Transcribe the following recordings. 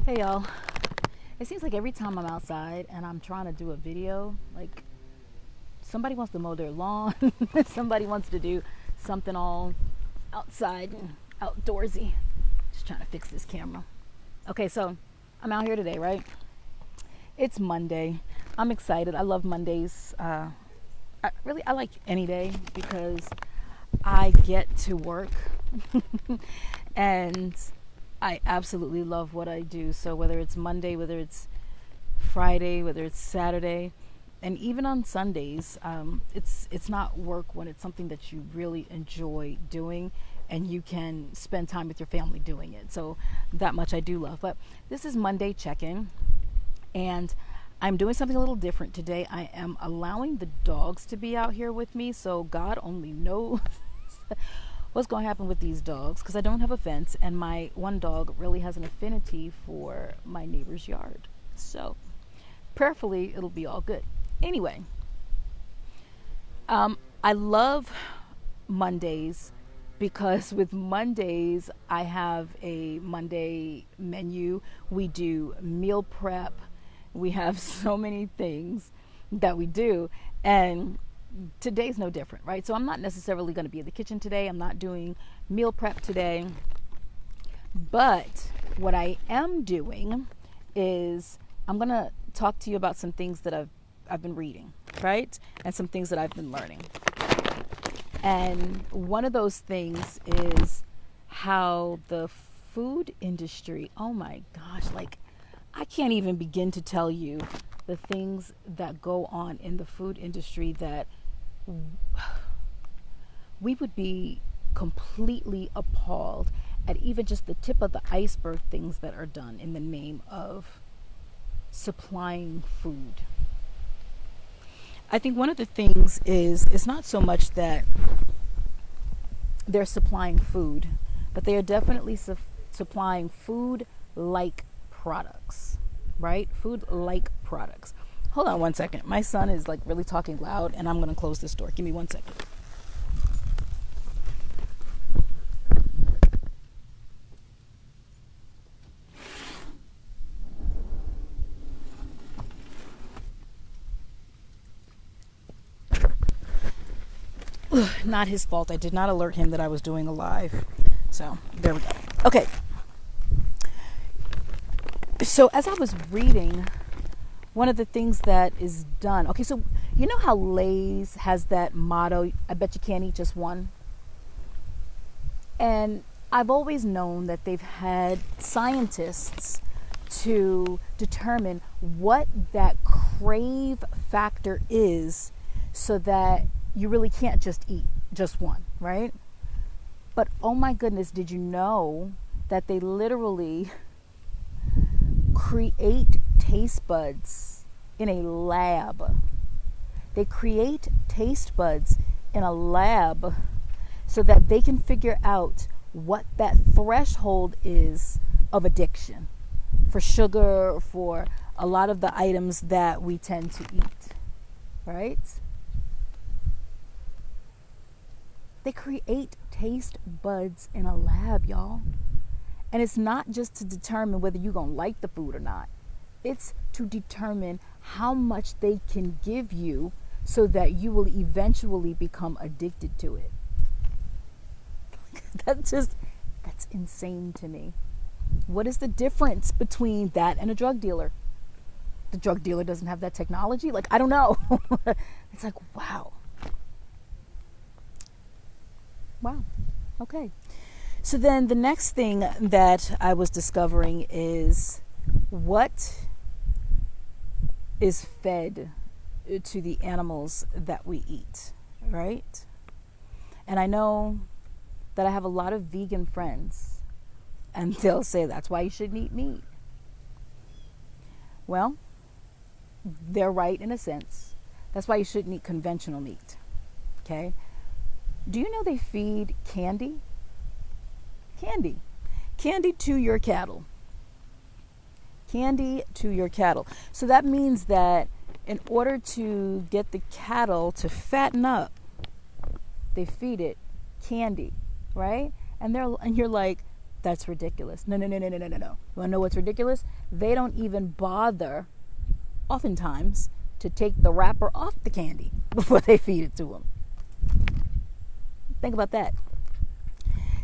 Hey y'all, it seems like every time I'm outside and I'm trying to do a video, like somebody wants to mow their lawn, somebody wants to do something all outside and outdoorsy. Just trying to fix this camera. Okay, so I'm out here today, right? It's Monday. I'm excited. I love Mondays. I like any day because I get to work and I absolutely love what I do. So whether it's Monday, whether it's Friday, whether it's Saturday, and even on Sundays, it's not work when it's something that you really enjoy doing, and you can spend time with your family doing it. So that much I do love. But this is Monday check-in, and I'm doing something a little different today. I am allowing the dogs to be out here with me, so God only knows what's going to happen with these dogs because I don't have a fence, and my one dog really has an affinity for my neighbor's yard. So prayerfully, it'll be all good. Anyway, I love Mondays because with Mondays, I have a Monday menu. We do meal prep. We have so many things that we do. And today's no different, right? So I'm not necessarily going to be in the kitchen today. I'm not doing meal prep today. But what I am doing is I'm going to talk to you about some things that I've been reading, right? And some things that I've been learning. And one of those things is how the food industry, oh my gosh, like I can't even begin to tell you the things that go on in the food industry that we would be completely appalled at, even just the tip of the iceberg things that are done in the name of supplying food. I think one of the things is it's not so much that they're supplying food, but they are definitely supplying food like products, right? Food like products. Hold on one second. My son is like really talking loud, and I'm going to close this door. Give me 1 second. Not his fault. I did not alert him that I was doing a live. So there we go. Okay. So as I was reading, one of the things that is done. Okay, so you know how Lay's has that motto, I bet you can't eat just one? And I've always known that they've had scientists to determine what that crave factor is so that you really can't just eat just one, right? But oh my goodness, did you know that they literally create taste buds in a lab? They create taste buds in a lab so that they can figure out what that threshold is of addiction for sugar, for a lot of the items that we tend to eat, right? They create taste buds in a lab, y'all. And it's not just to determine whether you're going to like the food or not. It's to determine how much they can give you so that you will eventually become addicted to it. That's insane to me. What is the difference between that and a drug dealer? The drug dealer doesn't have that technology? Like, I don't know. It's like, wow. Wow. Okay. So then the next thing that I was discovering is what is fed to the animals that we eat, right? And I know that I have a lot of vegan friends, and they'll say that's why you shouldn't eat meat. Well, they're right in a sense. That's why you shouldn't eat conventional meat, okay? Do you know they feed candy? Candy to your cattle. Candy to your cattle. So that means that in order to get the cattle to fatten up, they feed it candy, right? And you're like, That's ridiculous. No, no, no, no, no, no, no, no. You want to know what's ridiculous? They don't even bother, oftentimes, to take the wrapper off the candy before they feed it to them. Think about that.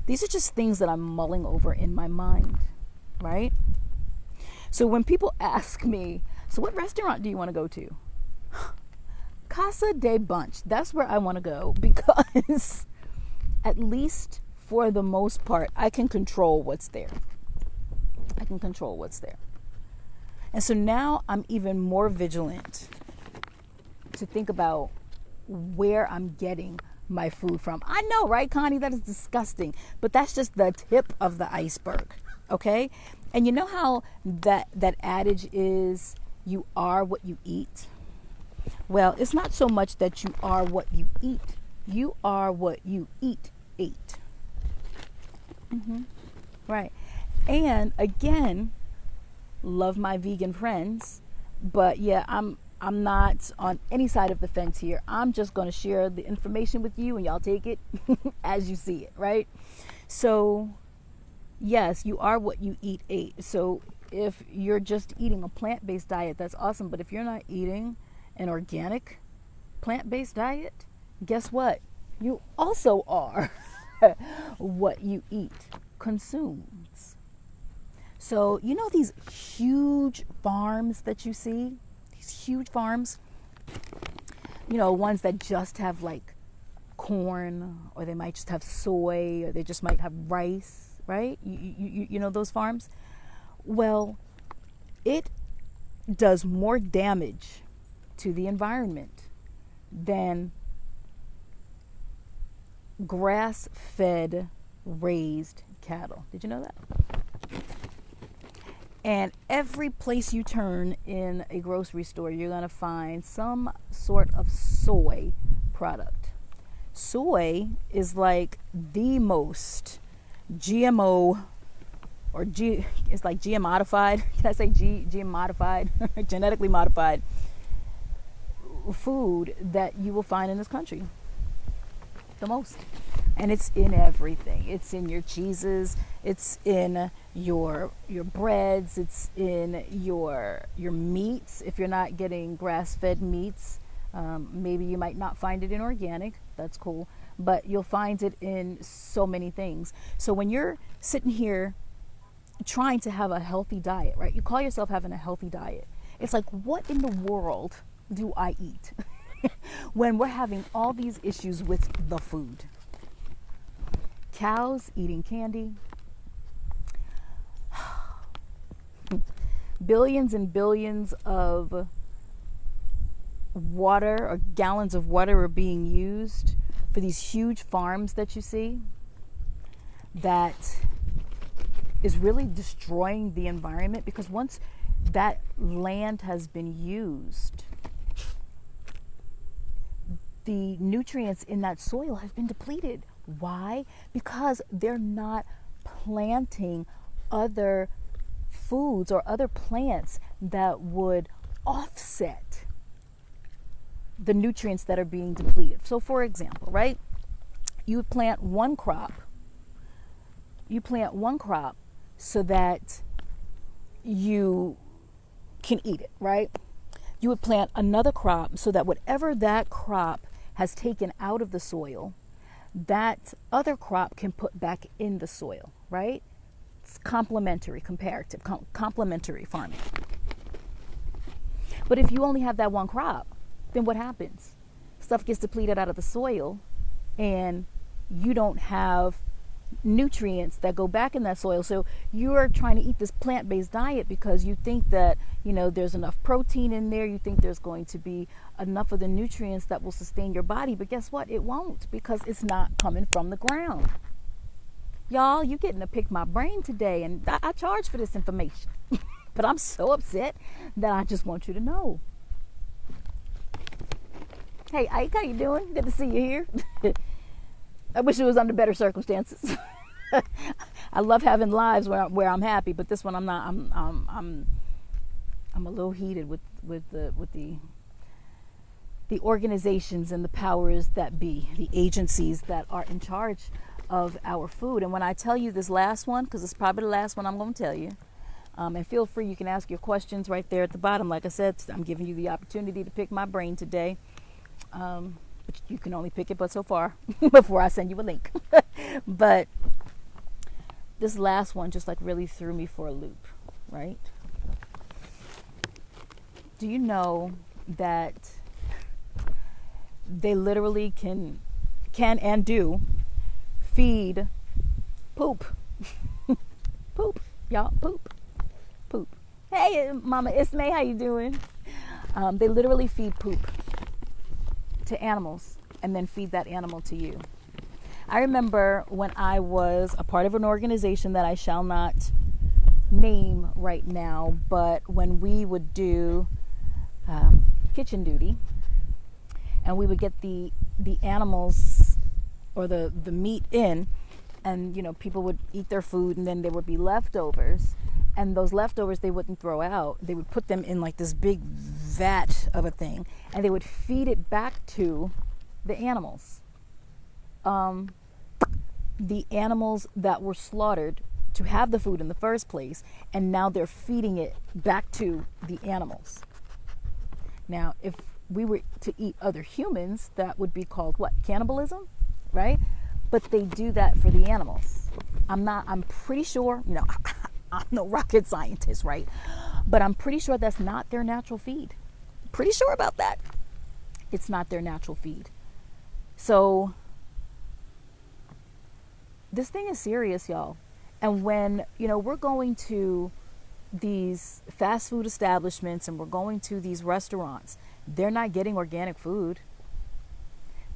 These are just things that I'm mulling over in my mind, right? So when people ask me, so what restaurant do you want to go to? Casa de Bunch. That's where I want to go because at least for the most part, I can control what's there. I can control what's there. And so now I'm even more vigilant to think about where I'm getting my food from. I know, right, Connie? That is disgusting. But that's just the tip of the iceberg, okay? And you know how that adage is, you are what you eat? Well, it's not so much that you are what you eat. You are what you ate. Right. And again, love my vegan friends, but yeah, I'm not on any side of the fence here. I'm just going to share the information with you and y'all take it as you see it, right? So yes, you are what you ate. So if you're just eating a plant-based diet, that's awesome. But if you're not eating an organic plant-based diet, guess what? You also are what you eat consumes. So, you know these huge farms that you see? These huge farms? You know, ones that just have like corn, or they might just have soy, or they just might have rice, right? You know those farms? Well, it does more damage to the environment than grass-fed raised cattle. Did you know that? And every place you turn in a grocery store, you're going to find some sort of soy product. Soy is like the most GMO or it's like GM modified. Can I say GM modified? Genetically modified food that you will find in this country. The most. And it's in everything. It's in your cheeses, it's in your breads, it's in your meats. If you're not getting grass-fed meats, maybe you might not find it in organic. That's cool, but you'll find it in so many things. So when you're sitting here trying to have a healthy diet, right? You call yourself having a healthy diet. It's like, what in the world do I eat when we're having all these issues with the food? Cows eating candy, billions and billions of water or gallons of water are being used for these huge farms that you see that is really destroying the environment, because once that land has been used, the nutrients in that soil have been depleted. Why? Because they're not planting other foods or other plants that would offset the nutrients that are being depleted. So for example, right? You plant one crop so that you can eat it, right? You would plant another crop so that whatever that crop has taken out of the soil, that other crop can put back in the soil, right? It's complementary farming. But if you only have that one crop, then what happens? Stuff gets depleted out of the soil, and you don't have nutrients that go back in that soil. So you're trying to eat this plant-based diet because you think that, there's enough protein in there. You think there's going to be enough of the nutrients that will sustain your body. But guess what? It won't, because it's not coming from the ground. Y'all, you getting to pick my brain today, and I charge for this information. But I'm so upset that I just want you to know. Hey, Ike, how you doing? Good to see you here. I wish it was under better circumstances. I love having lives where I'm happy, but this one I'm not. I'm a little heated with the organizations and the powers that be, the agencies that are in charge of our food. And when I tell you this last one, because it's probably the last one I'm going to tell you, and feel free, you can ask your questions right there at the bottom. Like I said, I'm giving you the opportunity to pick my brain today. But you can only pick it but so far before I send you a link. But this last one just like really threw me for a loop, right? Do you know that they literally can and do feed poop? Poop, y'all, poop. Hey, Mama Ismay, how you doing? They literally feed poop to animals and then feed that animal to you. I remember when I was a part of an organization that I shall not name right now, but when we would do kitchen duty and we would get the animals or the meat in, and people would eat their food, and then there would be leftovers, and those leftovers they wouldn't throw out. They would put them in like this big vat of a thing, and they would feed it back to the animals. The animals that were slaughtered to have the food in the first place, and now they're feeding it back to the animals. Now, if we were to eat other humans, that would be called what? Cannibalism, right? But they do that for the animals. I'm pretty sure, I'm no rocket scientist, right? But I'm pretty sure that's not their natural feed. Pretty sure about that. It's not their natural feed. So this thing is serious, y'all. And when, we're going to these fast food establishments and we're going to these restaurants, they're not getting organic food.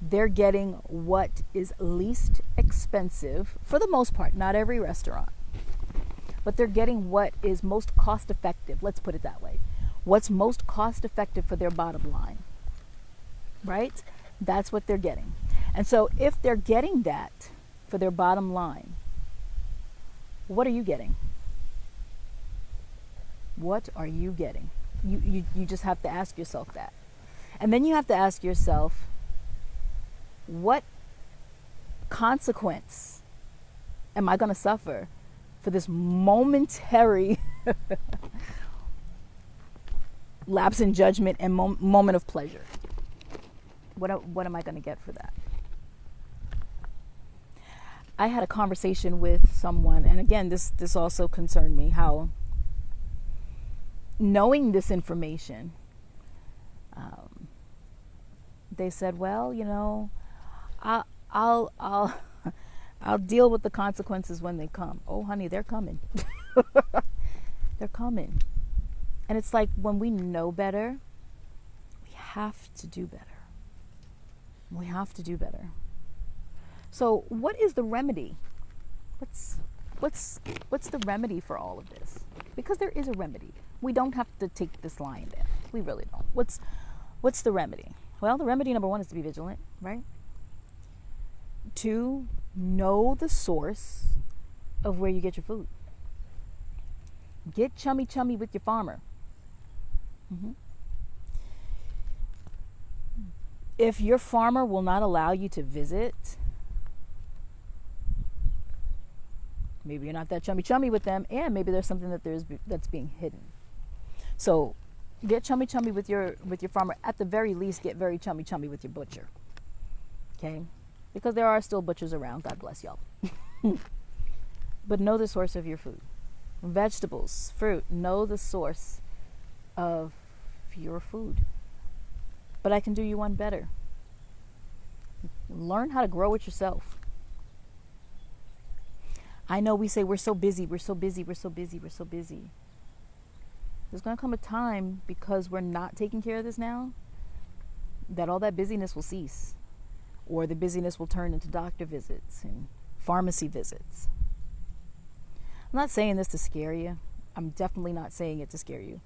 They're getting what is least expensive for the most part, not every restaurant, but they're getting what is most cost effective. Let's put it that way. What's most cost effective for their bottom line, right? That's what they're getting. And so if they're getting that for their bottom line, what are you getting? What are you getting? You just have to ask yourself that. And then you have to ask yourself, what consequence am I going to suffer for this momentary lapse in judgment and moment of pleasure? What am I going to get for that? I had a conversation with someone, and again, this also concerned me, how knowing this information, they said, well, I'll deal with the consequences when they come. Oh, honey, they're coming. They're coming. And it's like, when we know better, we have to do better. We have to do better. So what is the remedy? What's the remedy for all of this? Because there is a remedy. We don't have to take this lying down. We really don't. What's the remedy? Well, the remedy number one is to be vigilant, right? 2, know the source of where you get your food. Get chummy with your farmer. If your farmer will not allow you to visit, maybe you're not that chummy with them, and maybe there's something that's being hidden. So get chummy with your farmer. At the very least, get very chummy with your butcher. Okay? Because there are still butchers around. God bless y'all. But know the source of your food. Vegetables, fruit, know the source of your food. But I can do you one better. Learn how to grow it yourself. I know we say we're so busy. There's going to come a time, because we're not taking care of this now, that all that busyness will cease. Or the busyness will turn into doctor visits and pharmacy visits. I'm not saying this to scare you. I'm definitely not saying it to scare you.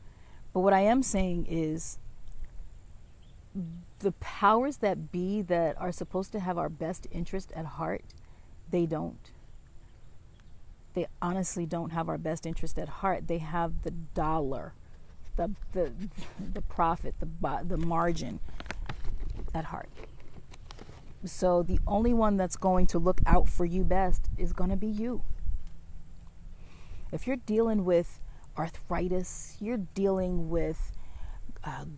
But what I am saying is, the powers that be that are supposed to have our best interest at heart, they don't. They honestly don't have our best interest at heart. They have the dollar, the profit, the margin at heart. So the only one that's going to look out for you best is going to be you. If you're dealing with arthritis, you're dealing with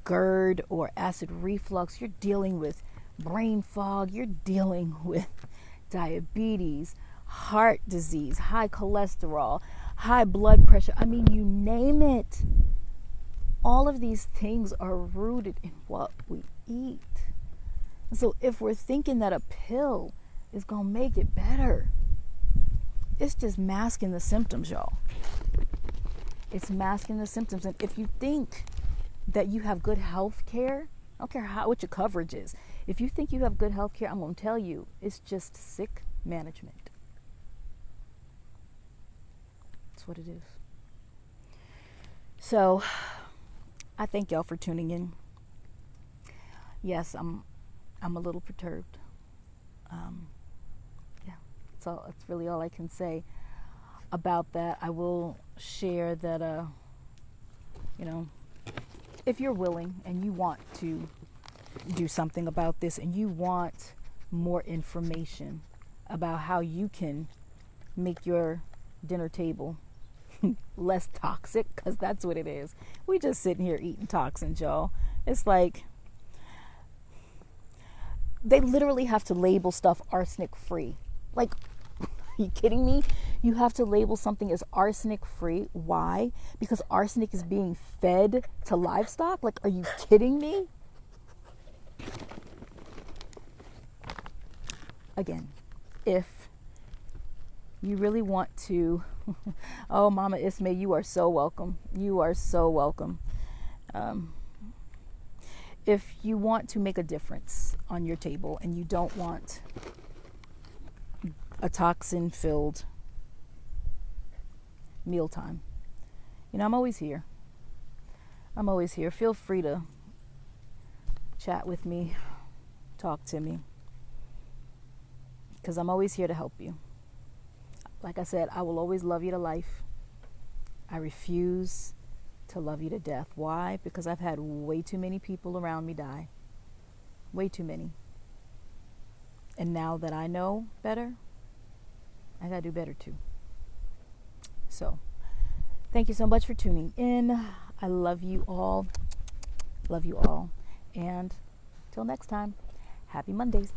GERD or acid reflux, you're dealing with brain fog, you're dealing with diabetes, heart disease, high cholesterol, high blood pressure. I mean, you name it. All of these things are rooted in what we eat. So if we're thinking that a pill is going to make it better, it's just masking the symptoms, y'all. It's masking the symptoms. And if you think that you have good health care, I don't care what your coverage is. If you think you have good health care, I'm going to tell you, it's just sick management. That's what it is. So, I thank y'all for tuning in. Yes, I'm a little perturbed. Yeah, that's really all I can say about that. I will share that, if you're willing and you want to do something about this and you want more information about how you can make your dinner table less toxic, because that's what it is. We just sitting here eating toxins, y'all. It's like they literally have to label stuff arsenic free. Like, are you kidding me? You have to label something as arsenic free. Why? Because arsenic is being fed to livestock? Like, are you kidding me? Again, if you really want to, oh, Mama Ismay, you are so welcome. You are so welcome. If you want to make a difference on your table and you don't want a toxin-filled mealtime, I'm always here. I'm always here. Feel free to chat with me, talk to me, because I'm always here to help you. Like I said, I will always love you to life. I refuse to love you to death. Why? Because I've had way too many people around me die. Way too many. And now that I know better, I gotta do better too. So, thank you so much for tuning in. I love you all. Love you all. And till next time, happy Mondays.